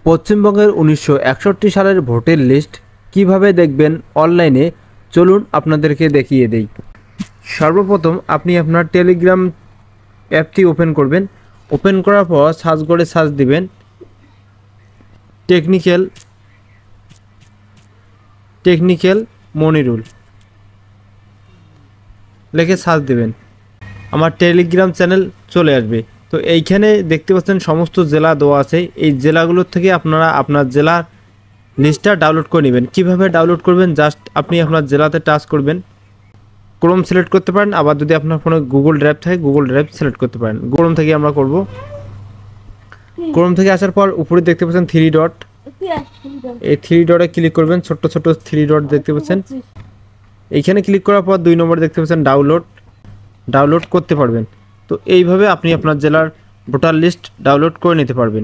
পশ্চিমবঙ্গের 1961 সালের voter list কিভাবে দেখবেন অনলাইনে, চলুন আপনাদেরকে দেখিয়ে দেই। সর্বপ্রথম আপনি আপনার টেলিগ্রাম অ্যাপটি ওপেন করবেন। ওপেন করার পর সার্চ করে সার্চ দিবেন টেকনিক্যাল মনিরুল লিখে সার্চ দিবেন। আমার টেলিগ্রাম চ্যানেল চলে আসবে। তো এইখানে দেখতে পাচ্ছেন সমস্ত জেলা দেওয়া আছে। এই জেলাগুলোর থেকে আপনারা আপনার জেলার লিস্টটা ডাউনলোড করে নেবেন। কীভাবে ডাউনলোড করবেন, জাস্ট আপনি আপনার জেলাতে টাচ করবেন, ক্রোম সিলেক্ট করতে পারেন, আবার যদি আপনার ফোনে গুগল ড্রাইভ থাকে গুগল ড্রাইভ সিলেক্ট করতে পারেন। ক্রোম থেকে আমরা করব। ক্রোম থেকে আসার পর উপরে দেখতে পাচ্ছেন থ্রি ডট, এই থ্রি ডটে ক্লিক করবেন। ছোট্ট ছোট্ট থ্রি ডট দেখতে পাচ্ছেন, এইখানে ক্লিক করার পর 2 নম্বর দেখতে পাচ্ছেন ডাউনলোড করতে পারবেন। তো এইভাবে আপনি আপনার জেলার ভোটার লিস্ট ডাউনলোড করে নিতে পারবেন।